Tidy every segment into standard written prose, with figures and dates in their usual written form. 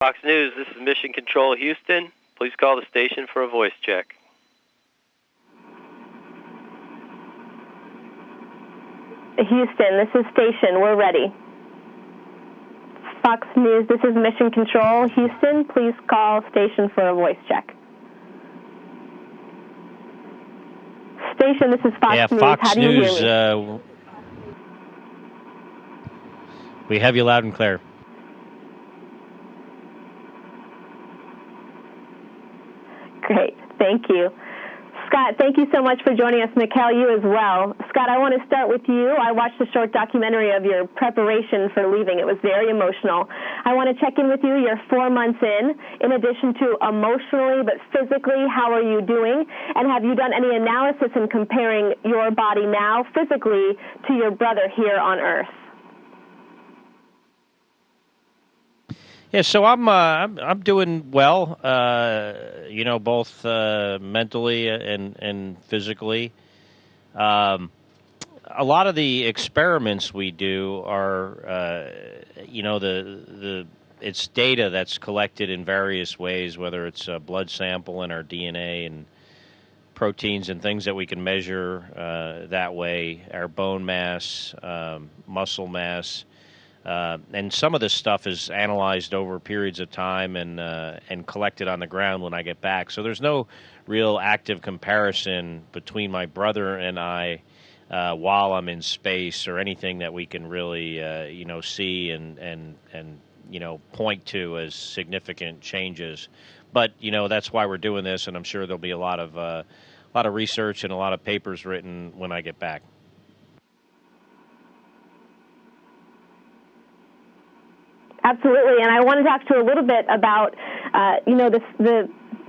Fox News, this is Mission Control Houston. Please call the station for a voice check. Houston, this is station. We're ready. Fox News, this is Mission Control Houston. Please call station for a voice check. Station, this is Fox News. Fox How do you News, hear me? We have you loud and clear. Great. Thank you. Scott, thank you so much for joining us. Mikhail, you as well. Scott, I want to start with you. I watched a short documentary of your preparation for leaving. It was very emotional. I want to check in with you. You're 4 months in addition to emotionally, but physically, how are you doing? And have you done any analysis in comparing your body now physically to your brother here on Earth? Yeah, so I'm doing well, both mentally and physically. A lot of the experiments we do are, it's data that's collected in various ways, whether it's a blood sample and our DNA and proteins and things that we can measure that way, our bone mass, muscle mass. And some of this stuff is analyzed over periods of time and collected on the ground when I get back. So there's no real active comparison between my brother and I while I'm in space or anything that we can really see and point to as significant changes. But that's why we're doing this, and I'm sure there'll be a lot of research and a lot of papers written when I get back. Absolutely, and I want to talk to you a little bit about,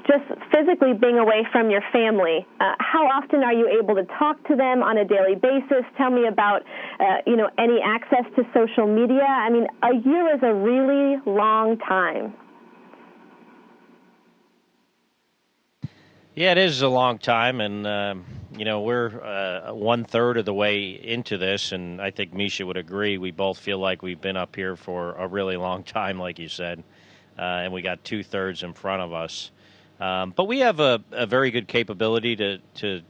just physically being away from your family. How often are you able to talk to them on a daily basis? Tell me about, any access to social media. I mean, a year is a really long time. Yeah, it is a long time, and we're 1/3 of the way into this, and I think Misha would agree. We both feel like we've been up here for a really long time, like you said, and we got 2/3 in front of us. But we have a very good capability to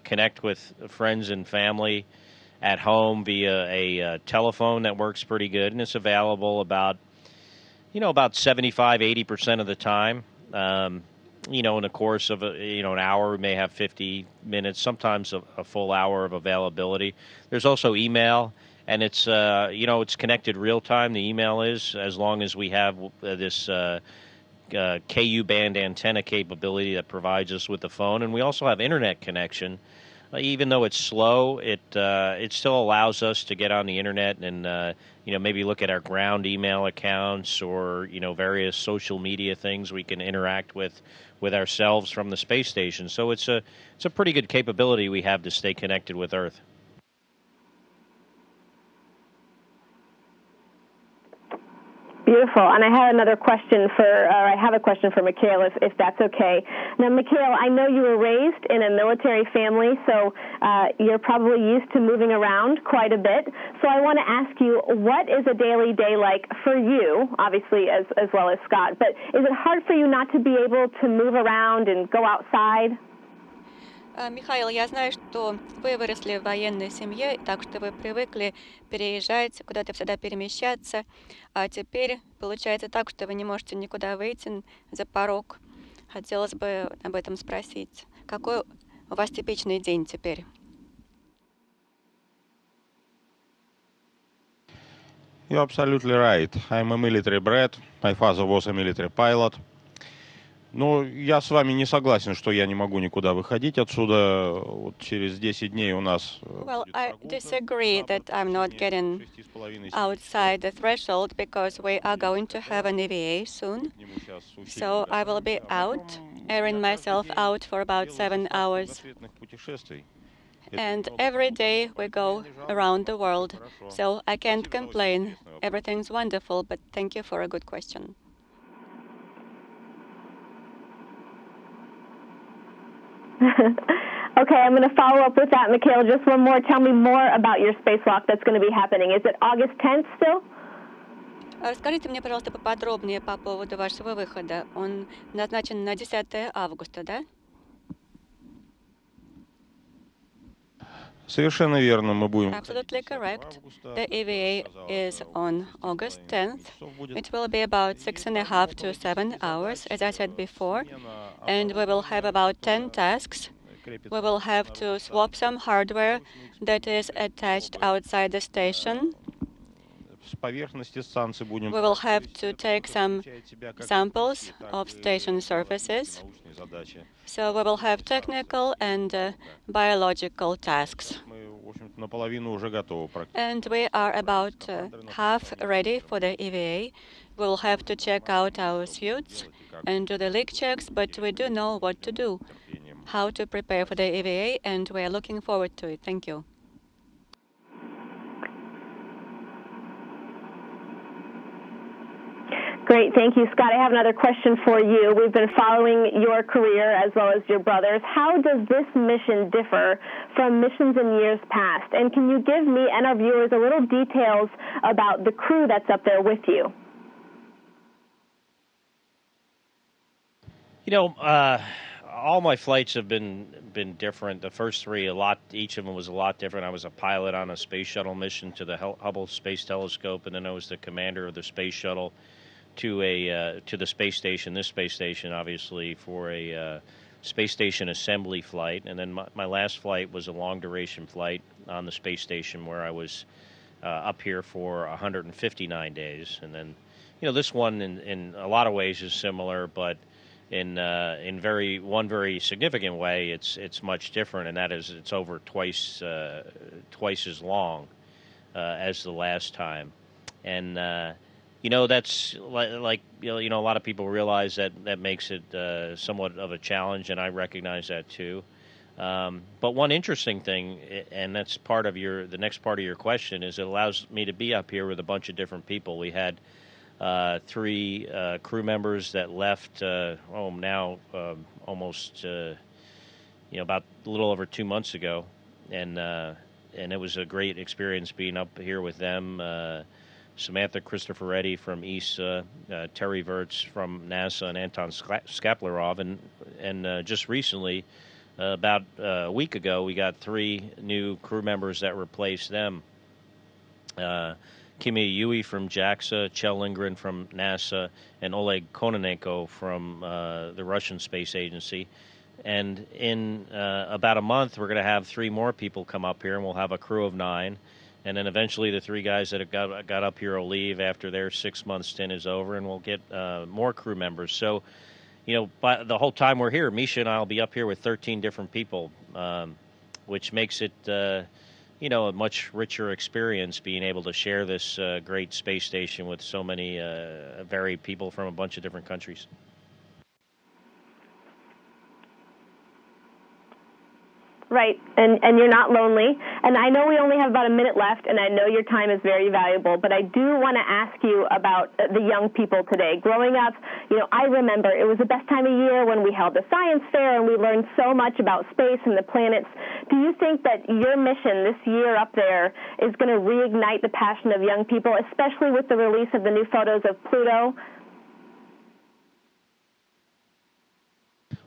connect with friends and family at home via a telephone that works pretty good, and it's available about 75-80% of the time. In the course of an hour, we may have 50 minutes, sometimes a full hour of availability. There's also email, and it's it's connected real time. The email is, as long as we have this KU band antenna capability that provides us with the phone, and we also have internet connection. Even though it's slow, it still allows us to get on the internet and maybe look at our ground email accounts or various social media things we can interact with ourselves from the space station. So it's a pretty good capability we have to stay connected with Earth. Beautiful. And I have a question for Mikhail, if that's okay. Now, Mikhail, I know you were raised in a military family, so you're probably used to moving around quite a bit. So I want to ask you, what is a daily day like for you, obviously as well as Scott, but is it hard for you not to be able to move around and go outside? Михаил, я знаю, что вы выросли в военной семье, так что вы привыкли переезжать, куда-то всегда перемещаться, а теперь получается так, что вы не можете никуда выйти за порог. Хотелось бы об этом спросить. Какой у вас типичный день теперь? You're absolutely right. I'm a military brat. My father was a military pilot. Но я с вами не согласен, что я не могу никуда выходить отсюда. Вот через 10 дней у нас... Well, I disagree that I'm not getting outside the threshold because we are going to have an EVA soon. So I will be out, airing myself out for about 7 hours. And every day we go around the world, so I can't complain. Everything's wonderful, but thank you for a good question. Okay, I'm going to follow up with that, Mikhail. Just one more. Tell me more about your spacewalk that's going to be happening. Is it August 10th still? Расскажите мне, пожалуйста, поподробнее по поводу вашего выхода. Он назначен на 10 августа, да? Совершенно верно, мы будем Absolutely correct. The EVA is on August 10th. It will be about 6.5 to 7 hours, as I said before, and we will have about 10 tasks. We will have to swap some hardware that is attached outside the station. We will have to take some samples of station surfaces. So we will have technical and biological tasks. And we are about half ready for the EVA. We will have to check out our suits and do the leak checks, but we do know what to do, how to prepare for the EVA, and we are looking forward to it. Thank you. Great. Thank you, Scott. I have another question for you. We've been following your career as well as your brother's. How does this mission differ from missions in years past? And can you give me and our viewers a little details about the crew that's up there with you? You know, all my flights have been different. The first three, each of them was a lot different. I was a pilot on a space shuttle mission to the Hubble Space Telescope, and then I was the commander of the space shuttle to the space station. This space station, obviously, for a space station assembly flight, and then my last flight was a long duration flight on the space station where I was up here for 159 days. And then, you know, this one in a lot of ways is similar, but in one very significant way, it's much different, and that is it's over twice as long as the last time, and you know, that's like you know, a lot of people realize that makes it somewhat of a challenge, and I recognize that too. But one interesting thing, and that's part of the next part of your question, is it allows me to be up here with a bunch of different people. We had 3 crew members that left almost about a little over 2 months ago, and it was a great experience being up here with them. Samantha Cristoforetti from ESA, Terry Virts from NASA, and Anton Skaplerov. And just recently, about a week ago, we got 3 new crew members that replaced them. Kimi Yui from JAXA, Kjell Lindgren from NASA, and Oleg Kornienko from the Russian Space Agency. And in about a month, we're going to have 3 more people come up here, and we'll have a crew of 9. And then eventually the 3 guys that have got up here will leave after their 6-month stint is over, and we'll get more crew members. So, you know, by the whole time we're here, Misha and I will be up here with 13 different people, which makes it, you know, a much richer experience being able to share this great space station with so many varied people from a bunch of different countries. Right, and you're not lonely. And I know we only have about a minute left, and I know your time is very valuable, but I do want to ask you about the young people today. Growing up, you know, I remember it was the best time of year when we held the science fair and we learned so much about space and the planets. Do you think that your mission this year up there is going to reignite the passion of young people, especially with the release of the new photos of Pluto?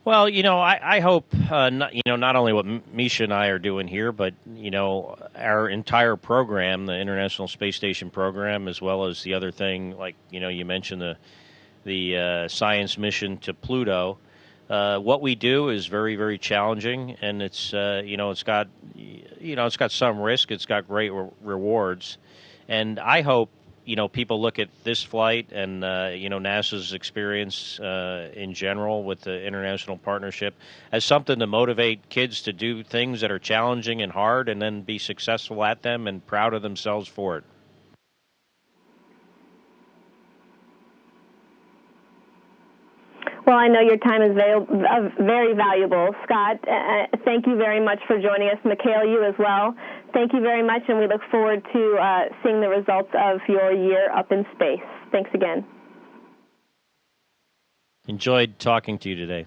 Well, you know, I hope, not only what Misha and I are doing here, but, you know, our entire program, the International Space Station program, as well as the other thing, like, you know, you mentioned the science mission to Pluto. What we do is very, very challenging, and it's, it's got some risk. It's got great rewards. And I hope, you know, people look at this flight and, NASA's experience in general with the international partnership as something to motivate kids to do things that are challenging and hard and then be successful at them and proud of themselves for it. Well, I know your time is very valuable. Scott, thank you very much for joining us. Mikhail, you as well. Thank you very much, and we look forward to seeing the results of your year up in space. Thanks again. Enjoyed talking to you today.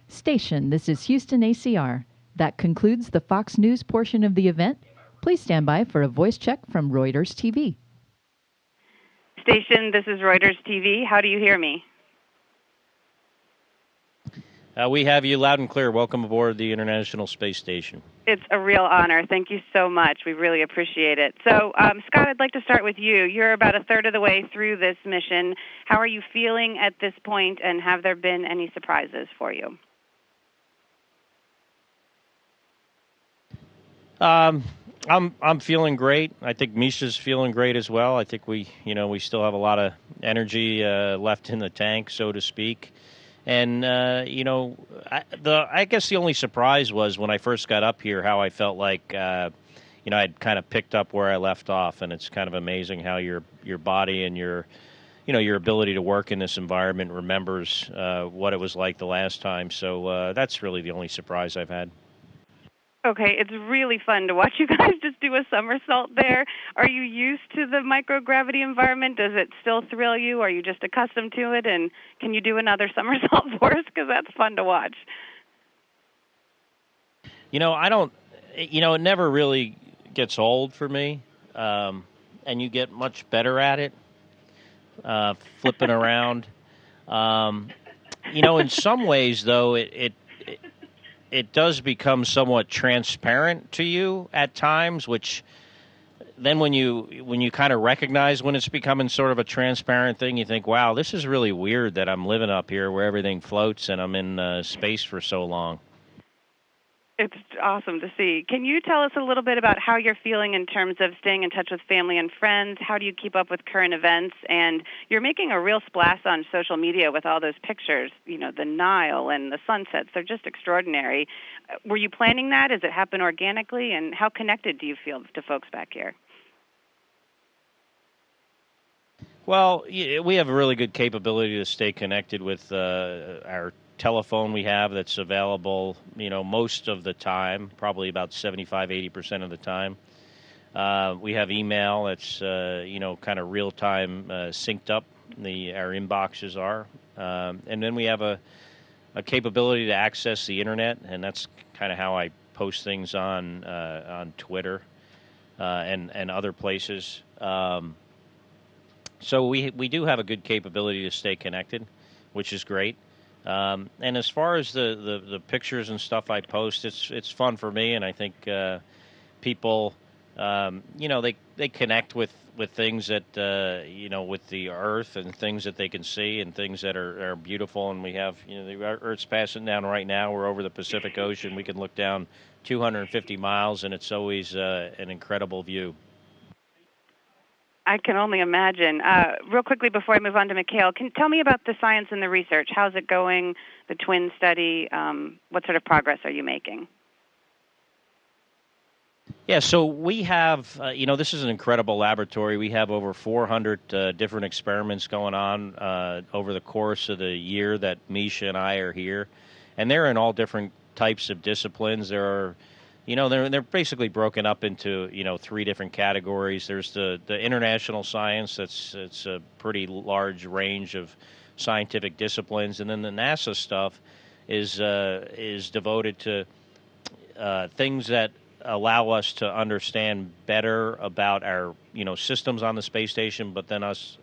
Station, this is Houston ACR. That concludes the Fox News portion of the event. Please stand by for a voice check from Reuters TV. Station, this is Reuters TV. How do you hear me? We have you loud and clear. Welcome aboard the International Space Station. It's a real honor. Thank you so much. We really appreciate it. So, Scott, I'd like to start with you. You're about a third of the way through this mission. How are you feeling at this point, and have there been any surprises for you? I'm feeling great. I think Misha's feeling great as well. I think we still have a lot of energy left in the tank, so to speak. And I guess the only surprise was when I first got up here how I felt like I'd kind of picked up where I left off, and it's kind of amazing how your body and your ability to work in this environment remembers what it was like the last time. So that's really the only surprise I've had. Okay, it's really fun to watch you guys just do a somersault there. Are you used to the microgravity environment? Does it still thrill you? Are you just accustomed to it? And can you do another somersault for us? Because that's fun to watch. It never really gets old for me, and you get much better at it, flipping around. In some ways, though, it does become somewhat transparent to you at times, which then when you kind of recognize when it's becoming sort of a transparent thing, you think, wow, this is really weird that I'm living up here where everything floats and I'm in space for so long. It's awesome to see. Can you tell us a little bit about how you're feeling in terms of staying in touch with family and friends? How do you keep up with current events? And you're making a real splash on social media with all those pictures, the Nile and the sunsets. They're just extraordinary. Were you planning that? Does it happen organically? And how connected do you feel to folks back here? Well, we have a really good capability to stay connected with our telephone we have that's available, most of the time, probably about 75-80% of the time. We have email that's, kind of real-time synced up. Our inboxes are. And then we have a capability to access the internet, and that's kind of how I post things on Twitter and other places. So we do have a good capability to stay connected, which is great. And as far as the pictures and stuff I post, it's fun for me, and I think people, they connect with things that with the Earth and things that they can see and things that are beautiful. And we have the Earth's passing down right now. We're over the Pacific Ocean. We can look down 250 miles, and it's always an incredible view. I can only imagine. Real quickly before I move on to Mikhail, can you tell me about the science and the research? How's it going, the twin study? What sort of progress are you making? Yeah, so we have, this is an incredible laboratory. We have over 400 different experiments going on over the course of the year that Misha and I are here. And they're in all different types of disciplines. There are they're basically broken up into, 3 different categories. There's the international science. It's a pretty large range of scientific disciplines. And then the NASA stuff is devoted to things that allow us to understand better about our, systems on the space station, but then us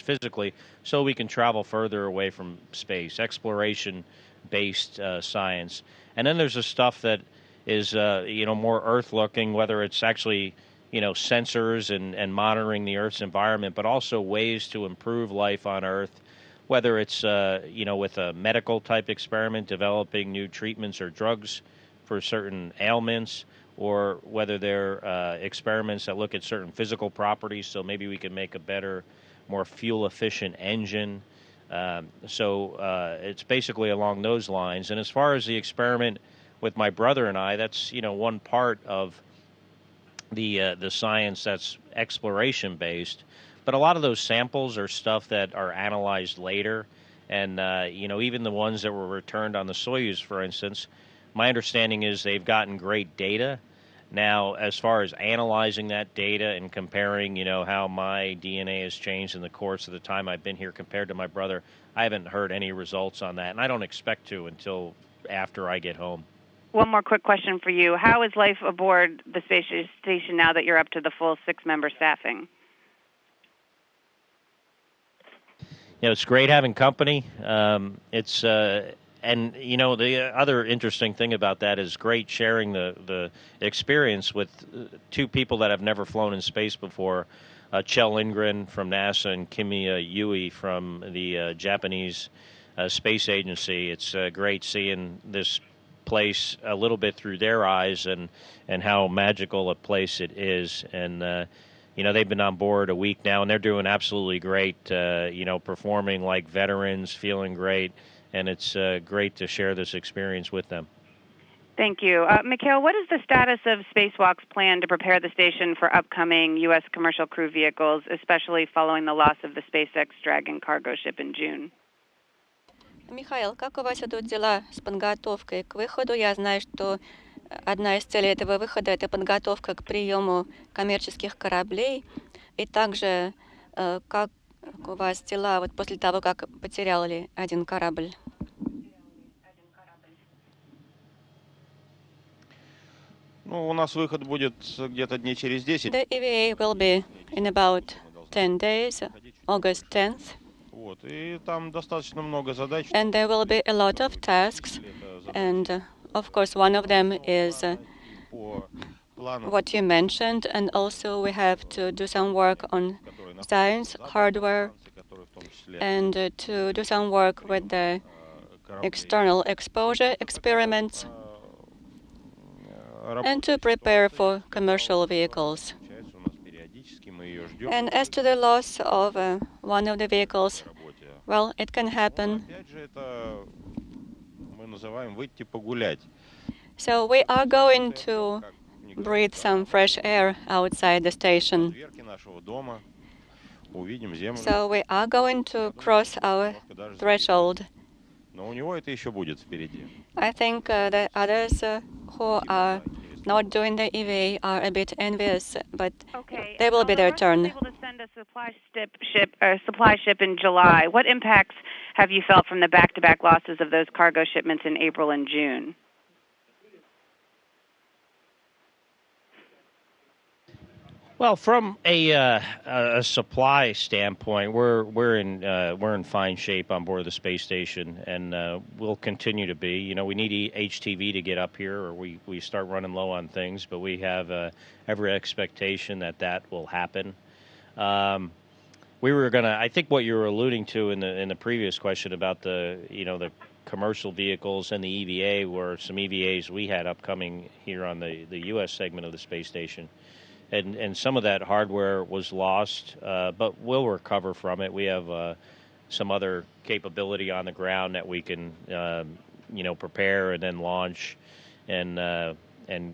physically, so we can travel further away from space, exploration-based science. And then there's the stuff that is more Earth-looking, whether it's actually sensors and monitoring the Earth's environment, but also ways to improve life on Earth, whether it's with a medical type experiment, developing new treatments or drugs for certain ailments, or whether they're experiments that look at certain physical properties, so maybe we can make a better, more fuel-efficient engine. So it's basically along those lines. And as far as the experiment with my brother and I, that's one part of the science that's exploration based. But a lot of those samples are stuff that are analyzed later, and even the ones that were returned on the Soyuz, for instance, my understanding is they've gotten great data. Now, as far as analyzing that data and comparing, how my DNA has changed in the course of the time I've been here compared to my brother, I haven't heard any results on that, and I don't expect to until after I get home. one more quick question for you. How is life aboard the space station now that you're up to the full 6-member staffing? It's great having company. And the other interesting thing about that is great sharing the experience with two people that have never flown in space before, Kjell Lindgren from NASA and Kimi Yui from the Japanese Space Agency. It's great seeing this place a little bit through their eyes and how magical a place it is. And they've been on board a week now, and they're doing absolutely great, performing like veterans, feeling great, and it's great to share this experience with them. Thank you. Mikhail, what is the status of Spacewalk's plan to prepare the station for upcoming U.S. commercial crew vehicles, especially following the loss of the SpaceX Dragon cargo ship in June? Михаил, как у вас идут дела с подготовкой к выходу? Я знаю, что одна из целей этого выхода – это подготовка к приему коммерческих кораблей. И также, как у вас дела вот после того, как потеряли один корабль? У нас выход будет где-то дней через 10. The EVA will be in about 10 days, August 10th. И там достаточно много задач. And there will be a lot of tasks, and of course one of them is what you mentioned, and also we have to do some work on science, hardware, and to do some work with the external exposure experiments, and to prepare for commercial vehicles. And as to the loss of one of the vehicles, well, it can happen. So we are going to breathe some fresh air outside the station. So we are going to cross our threshold. I think the others who are not doing the EVA are a bit envious, but they will be their turn. Able to send a supply ship in July. What impacts have you felt from the back-to-back losses of those cargo shipments in April and June? Well, from a supply standpoint, we're in fine shape on board the space station, and we'll continue to be. We need HTV to get up here, or we start running low on things. But we have every expectation that will happen. We were gonna. I think what you were alluding to in the previous question about the commercial vehicles and the EVA were some EVAs we had upcoming here on the U.S. segment of the space station. And some of that hardware was lost, but we'll recover from it. We have some other capability on the ground that we can, prepare and then launch, and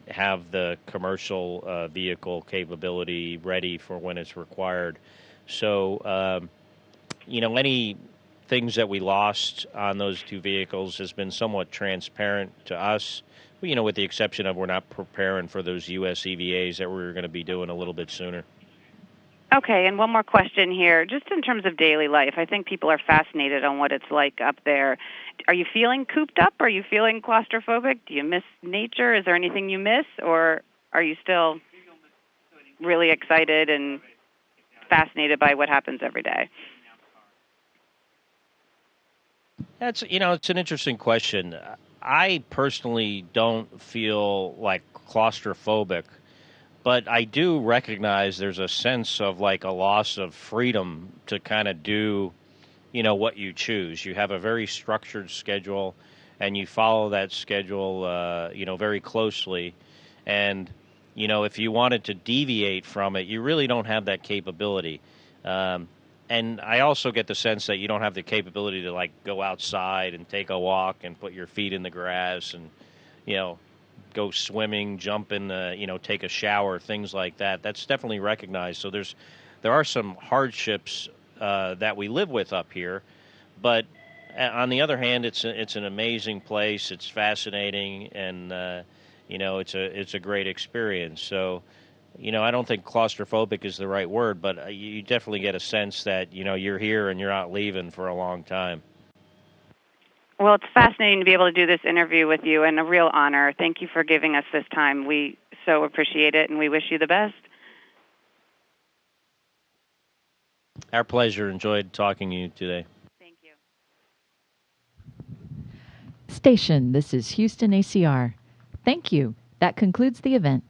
have the commercial vehicle capability ready for when it's required. So, any things that we lost on those two vehicles has been somewhat transparent to us. With the exception of we're not preparing for those U.S. EVAs that we're going to be doing a little bit sooner. Okay, and one more question here. Just in terms of daily life, I think people are fascinated on what it's like up there. Are you feeling cooped up? Are you feeling claustrophobic? Do you miss nature? Is there anything you miss? Or are you still really excited and fascinated by what happens every day? It's an interesting question. I personally don't feel like claustrophobic, but I do recognize there's a sense of like a loss of freedom to kind of do, what you choose. You have a very structured schedule, and you follow that schedule, very closely. And, if you wanted to deviate from it, you really don't have that capability. And I also get the sense that you don't have the capability to like go outside and take a walk and put your feet in the grass and, go swimming, jump in the, take a shower, things like that. That's definitely recognized. So there are some hardships that we live with up here, but on the other hand, it's an amazing place. It's fascinating, and it's a great experience. So. I don't think claustrophobic is the right word, but you definitely get a sense that, you're here and you're not leaving for a long time. Well, it's fascinating to be able to do this interview with you, and a real honor. Thank you for giving us this time. We so appreciate it, and we wish you the best. Our pleasure. Enjoyed talking to you today. Thank you. Station, this is Houston ACR. Thank you. That concludes the event.